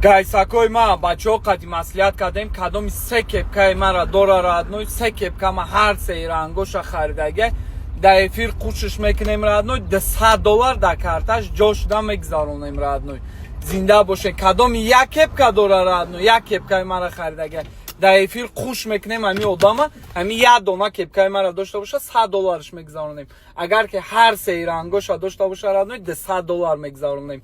гайсакои ма бачаҳо қади маслиҳат кардем кадоми се кепкаи мара дора радной се кепка ма ҳар сеи рангоша харидаге да эфир қушиш мекунем радной $100 да карташ ҷошуда мегзаронем радной зинда бошем кадоми як кепка дора радной як кепкаи мара харидаге да эфир қуш мекунем ҳами одама ҳами як дона кепкаи мара дошта боша $100 мегзаронем агар ки ҳар сеи рангоша дошта боша радной $100 мегзаронем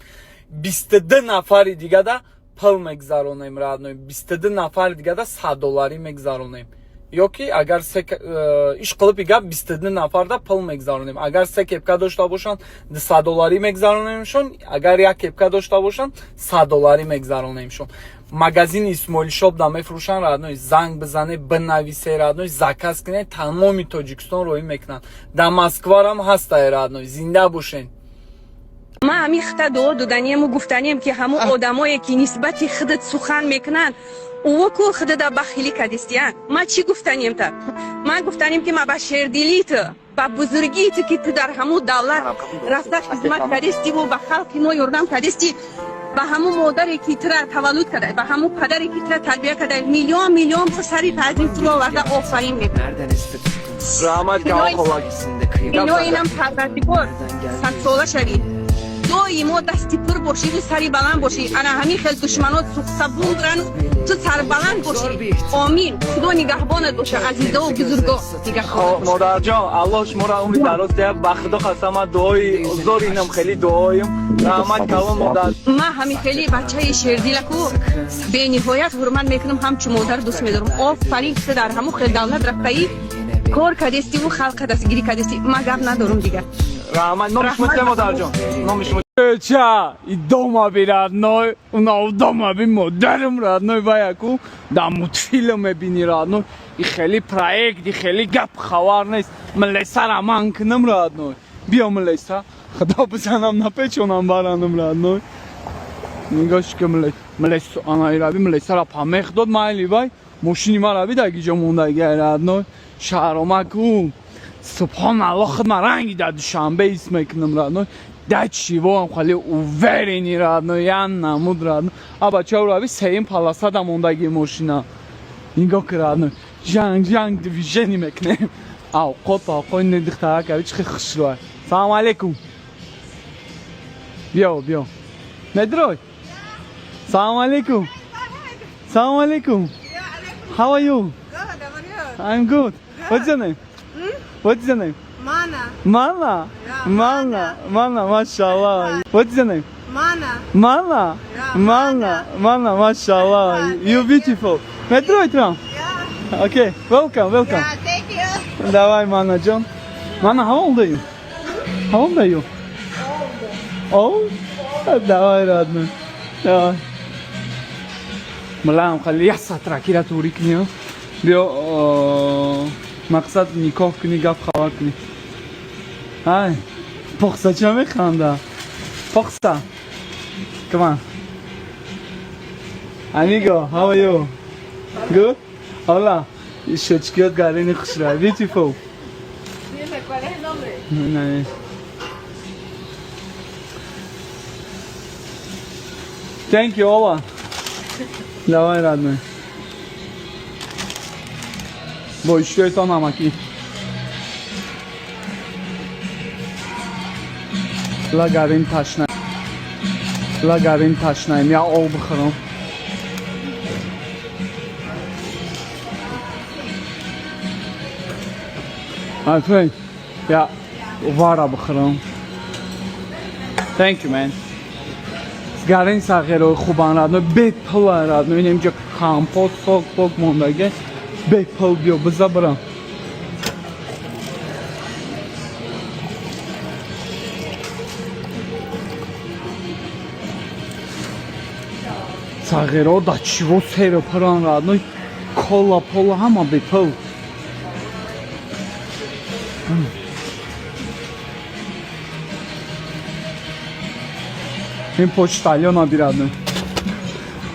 22 нафари дигада пул мегзаронем радной 22 нафари дигада $100 мегзаронем ёки агар иш қилиб ига 22 нафарда пул мегзаронем агар се кепка дошта бошанд $100 мегзаронемшон агар як кепка дошта бошанд $100 мегзаронемшон магазини Исмоилшоп да мефурӯшанд радной занг бизане бинависе радной заказ кунед тамоми Тоҷикистон роҳӣ мекунанд да Москварам ҳастай радной зинда бошен ما همی خطا دو دادنیم و گفتنیم که همون آدمایی که نسبتی خودت سخن میکنن او کو خودت بخیلی کردیستیان ما چی گفتنیم تا ما گفتنیم که ما با شردیلیت با بزرگیت که تو در همون دولت راسته خدمت کردیستی و با خلق نو یاردم کردیستی با همون مادری که ترا تولد کرده با همون پدری که ترا تربیت کرده میلیون پسری تعظیم تو آورده آفرین میکنه رحمت که اینو اینم پردردگار سال شوید دویمو دستی پر باشی و سری بلند باشی انا همین خیلی دشمنات سبون درن تو سر بلند باشی آمین خدا نگهبانت باشه عزیزا و بزرگا نگهبانت مادر جان الله شما را عمری دراز ده به خدا خواستم دعای زور اینم خیلی دعایم رحمت کلام مادر ما همین خیلی بچه شیردیلکو به نهایت حرمت میکنم همچون مادر دوست میدارم آفرین که در همون خیلی دولت رفتایی کار کردستی و خلق دستگیری کردستی ما گپ ندارم دیگه رحمت نامش مطلع مادر جان نامش Ча, и дома би родной, у дома би модарам родной ваяку, да мультфильме бини родной, и хели проект, и хели гап хавар нест, млеса раман кунам родной. Биё млеса, худо бизанам на печонам баранам родной. Нигош ки млеса анаи раби млеса ра памех дод майли вай, мошини мара би да гиҷо мондаги родной. Шаҳромаку, субҳаналлоҳ худма ранги да душанбе ис мекунам родной. Дать чего хали уверенный родной я намуд родной а бачаҳо рави сеим полоса да мондаги мошина нигоҳ ки родной жанг движение мекунем авқот авқои недихтара кави чӣ хушрӯй салому алейкум биё медрой салому алейкум how are you I'm good what's your name Mana? Yeah, Mana, mashallah. What's your name? Mana? Yeah, Mana, mashallah. Yeah, You're beautiful. Metro, Yeah. Okay, welcome. Yeah, thank you. Давай, Mana John. Mana, how old are you? Old? Давай, родной. Давай. Малам, хали яса тракира турикнио. Био мақсад никоҳ куни гап хабар куни. Hi, Poxa, ча механда? Poxa, come on. Amigo, how are you? Good? Hola. Щечкиот гарини хушра. Beautiful. Dime, ¿cuál es el nombre? No. Thank you, Ola. Давай, родной. Бой, что это нам aquí? Лагарин ташнаем, я об бихорам. My friend, я вара бихорам. Thank you, man. Гарин сағиро хубан радно, бек пул радно, инем ҷо компот, сок мондаге, бек пул биё биза бирам. Сағиро да чиво сера паран радно, кола пола ҳама бек пул. این پشتالیون ها بیرادن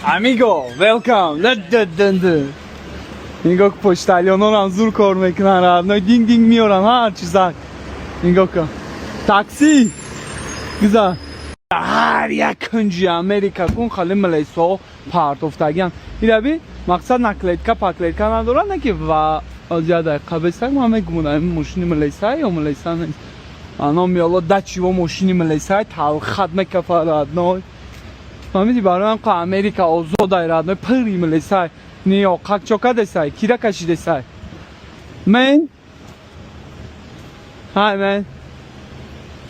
امیگو ویلکام اینگو که پشتالیون ها هم زور کار میکنن رادن دینگ میارن هر چیزا اینگو که تاکسی گذار در یک کنجی امریکا کن خالی ملیسا پارتوفتگیان ایرابی مقصد نکلیدکا پاکلیدکا ندارن نه که و زیاده قبستک ما همه گمونه ماشین ملیسا یا ملیسا نیست انا میالا دچی و ماشین ملیسا تلخد مکفراد نای فهمیدی برای هم که امریکا آزاد ایراد نای پری ملیسا نیا قاک چوکا دسای کیرا کشی دسای من Hi man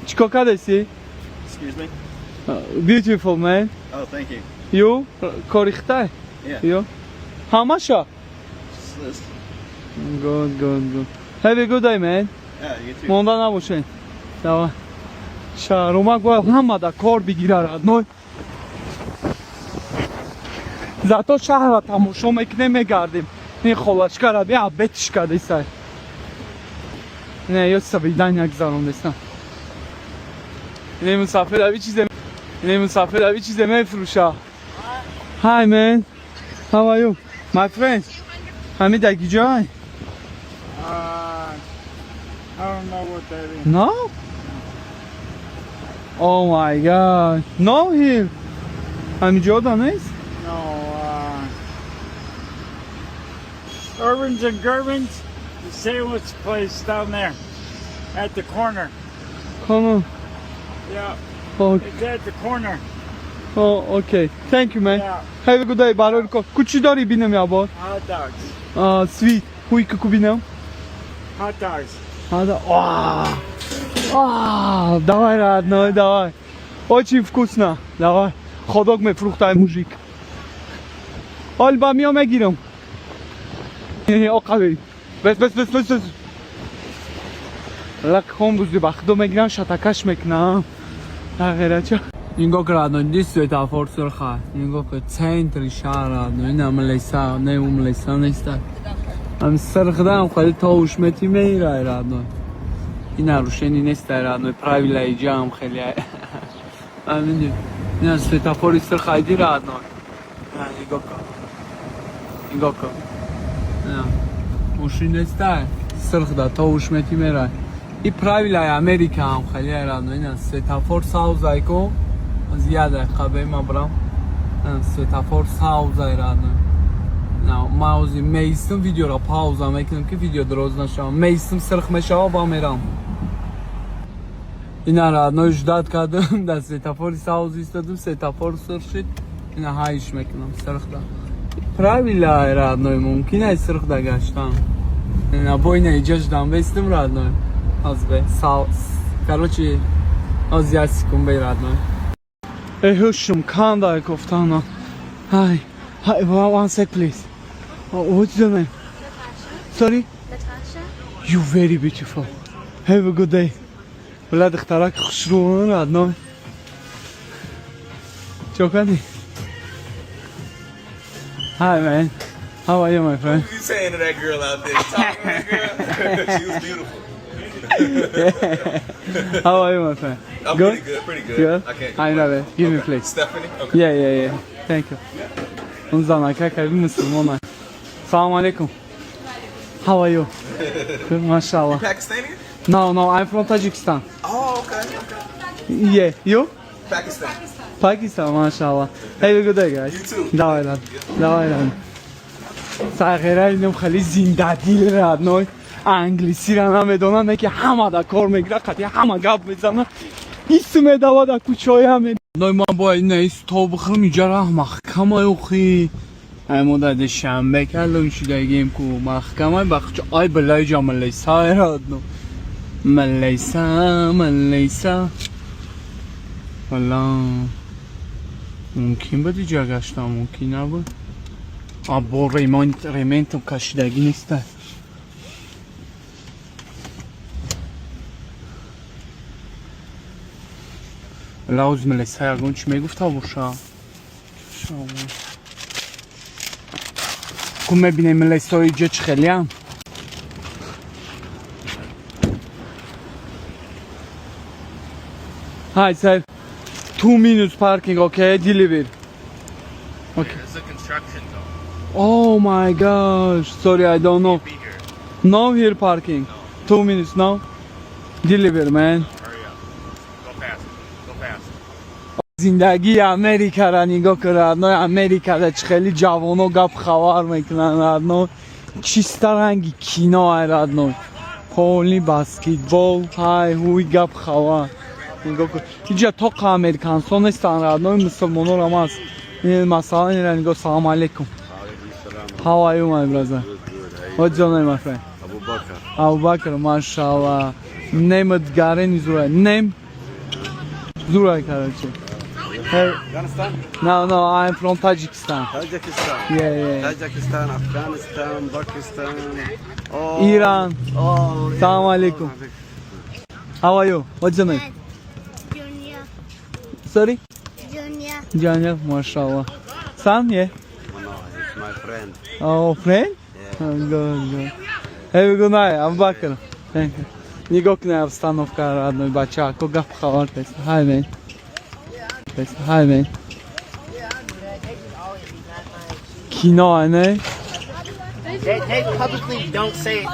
چیکار دستی؟ Excuse me? Beautiful man Oh, thank you. You? کاریخته؟ Yeah. You? How much? This- Good. Have a good day man Yeah, you too. مونده نباشین دوام شهرومک باید همه در کار بگیره ردنای زتا شهر را تماشا میکنه میگردیم این خالشکه را بیا بتش کرده سر نه یا سویدن یک زنم دستم این مسافر دوی چیزه میفروشه Hi man How are you? My friend همین دگی جای I don't know what that is. No? Oh my god. No here. همینجا نیست؟ No, Irvins and Gervins, the sandwich place down there at the corner. Come on. Yeah, Oh, it's at the corner. okay. Thank you man. Yeah, Have a good day. برای کار. کوچی داری بینم یا بار؟ hot dogs. Sweet. Хуй که بینم. Hot dogs. Давай, родной, давай. Очень вкусно. Давай. Ходок мефрухтай мужик. Альба میام میگیرم. آقا بس. لک خون بوزی بخدو میگیرم شتکش میکنم. غیره چه؟ اینگاه که رادنو دیست سوی تافور سرخه. اینگاه که центри شهر رادنو. این هم لیسا نه اون لیسا نیسته. هم سرخده هم خیلی تاوش متی میره رادنو. این روشنی نیست رادنو. правила اینجا هم خیلی. همین این از سوی تافوری سرخه رادنو. اینگاه که. ماشین نیسته سرخده تاوش متی میره. این правила امریکا هم خیلی رادنو. این از سویتافور ساوزای کو زیاده قبل ما برام سویتافور ساوزای رادنو. نه ماوزی میستم ویدیو را پاوزا میکنم که ویدیو دراز نشه میستم سرخ میشه و با میرم این رادنو جداد کردم در سویتافور ساوز ایستادم سویتافور سرخ شد این هایش میکنم سرخ ده правила رادنو ممکنه سرخ ده گشتم نه بای نه ایجاج دام بیستم رادنو از به короче از یاسکم بی رادنو هوشم کاندا گفتانا Hi one sec please what's your name sorry Natasha. you very beautiful have a good day ولاد اختراک خوشرون رادنو چو کردی Hi man how are you my friend What are you saying to that girl out there? You talking to that girl? She was beautiful. how are you my friend I'm good pretty good. good I can't I know it give me please Stephanie? Okay. yeah thank you اون زنکه که مسلمانه سلام علیکم how are you good mashallah Pakistani? no I'm from Tajikistan Oh, okay. yeah you Pakistan. Pakistan mashallah have a good day guys You too. давай лад ساغره اینم خیلی زنده دیل رادنوی انگلیسی را نمیدونن که همه دا کار میگیره قطعی همه گپ میزنن اسم دوا دا کوچای همه نوی من با این ایست تا بخرم اینجا را محکمه اوخی همون دا شنبه کلون شده گیم کو محکمه بخش آی بلای جا ملیسا رادنو ملیسا والا ممکن بود اینجا گشتم ممکن نبود با ریمنتم کشیدگی نیسته لحظ ملیسا یرگون چی میگفت باشا کن میبینه ملیسا اینجا چه خیلی هم Hi sir 2 minutes parking okay deliver okay It's a construction zone. oh my gosh sorry I don't know Be here. no here parking 2 minutes now deliver man Hurry up. Go fast. زندگی امریکا را نگاه کردن امریکا را چه خیلی جوانو گپ خبر میکنن ردنو چیستا رنگی کینا ردنو کلی بسکتبال های هوی گپ خبر نگاه کن اینجا توق امریکانسون نیستن ردنو مسلمانو را هست مثلا این را نگاه سلام علیکم How are you my brother? What's your name my friend? Abu Bakr, mashallah. Name it Garen is right. Name? Zuray Karachi. Hey. Afghanistan? No, I'm from Tajikistan. Tajikistan. Yeah. Tajikistan, Afghanistan, Pakistan. Oh. Iran. Oh. Salam alaikum. How are you? What's your name? Junior. Sorry? Junior. Janya, mashallah. Son, yeah. It's my friend. Oh, friend? Yeah. Oh, good. Have a good night, Abu Bakr. Thank you. نگاه کنه обстановка родной бача ко гап хабар тест hi man кино ане They publicly don't say it.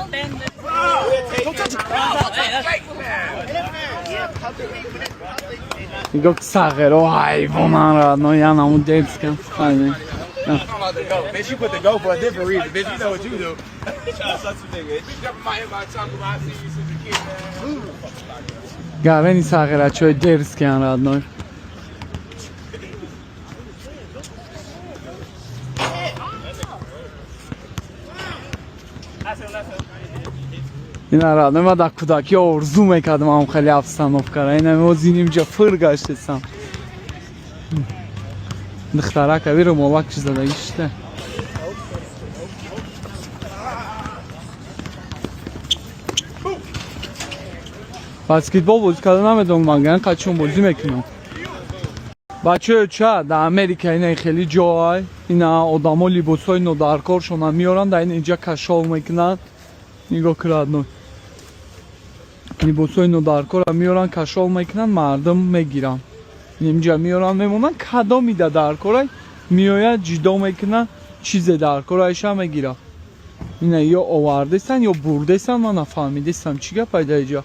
نگاه ساغرو حیوان родной я наму дебскам hi man Bitch, you put the go for a different reason. Bitch, you know what you do. Trying to suck some nigga. Bitch, jumping my head by talking about I see you since a kid, man. گرنی ساغرا چوی درس کن родной این родной من در کودکی آرزو میکردم هم خیلی обстановка اینم وزین اینجا فر گشتم دخترک اوی رو مالک چیز زده ایشته بسکتبال بازی کردن نمیدونم من قچون بازی میکنم بچه چه در امریکا اینه خیلی جای اینه آدم ها لیباس های نودرکارشون هم میارن در اینجا کشال میکنن نگاه کردن لیباس های نودرکار هم میارن کشال میکنن مردم میگیرن اینجا میارن میمونن کدا میده درکارای میاید جدا میکنن چیز درکارایش هم میگیرن اینه یا آورده سن یا برده سن من نفهمیده سن چیگه پیدا اینجا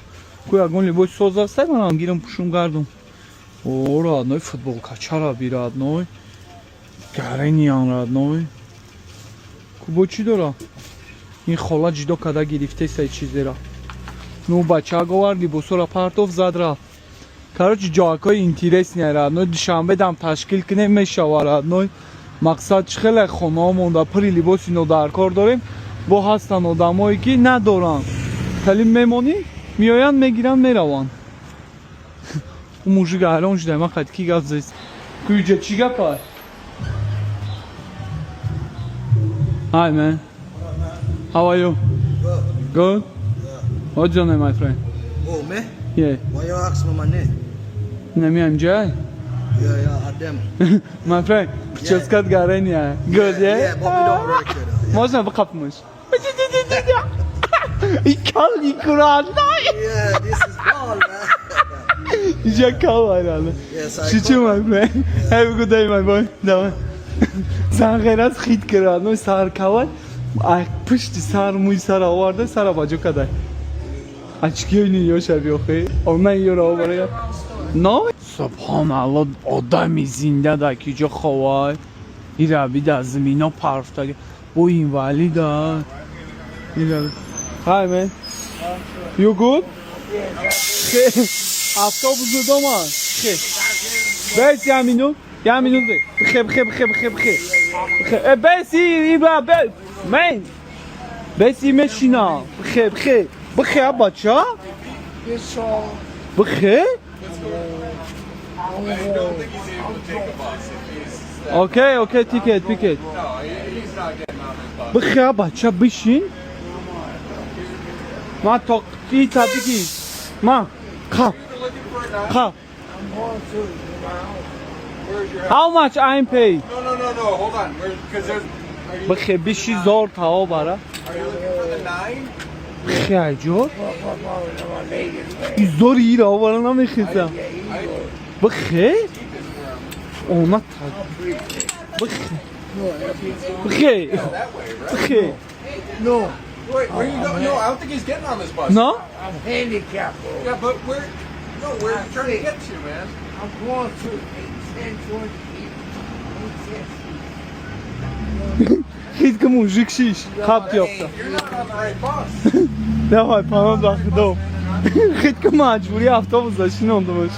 کوی اگون لیباس سازسته من هم گیرم پوشم گردم او родной футболка чараби родной гарениан родной кубо чӣ дора ин хола ҷидо када гирифтеса чизера ну бача говар либосора партов зад рафт короче ҷоякҳои интересния родной душанбе дам ташкил кунем мешава родной мақсад чӣ хеле хонаҳо монда пури либоси нодаркор дорем бо ҳастан одамое ки надоранд кали мемонӣ меоянд мегиранд мераванд اون موجود الان شده من خیلی کی گفت زیست کجا چی گفت Hi man how are you good what's your name my friend Oh, me? yeah Why you ask me my name? نمی جای Yeah, Adam. my friend چسکت گرانی ها good Yeah, yeah but we don't work here. مازن بقفمش این کلی کران Yeah, this is ball, man. اینجا کال هایرانه Yes, I چی چی my friend have a good day my boy دامه سر غیر از خید کرانه سر کال پشتی سر موی سر آورده سر باجو کده اچکی اینی یا شبیه خیلی اونه یا را آورده نه سبحان الله آدمی زنده ده که جا خواه این ربید از زمینا پرفتگه با این ولی ده Hi man You good? Avtobus nu doma Bes ya minut Ya minut be Bخير Bes iba bes Man Bes مشینا بخير بخير بچه بخير Okay ticket بخير بچه بشین ما توقی تبیگی ما خب How much I'm pay? No, hold on. Because there's. بخیر بیشی زار تا برا Are you looking for the 9? خیلی جور زور ایرا برا نمیخیزم بخیر اونا تا بخیر No, Wait, where you going? No, I don't think he's getting on this bus. نه I'm handicapped. Yeah, but where? No, where are you trying to get to, man? I'm going to خیلی که موجیک شیش خب یافته давай панот вақидом خیلی که مجبوری هفته بزداشتین اونده باش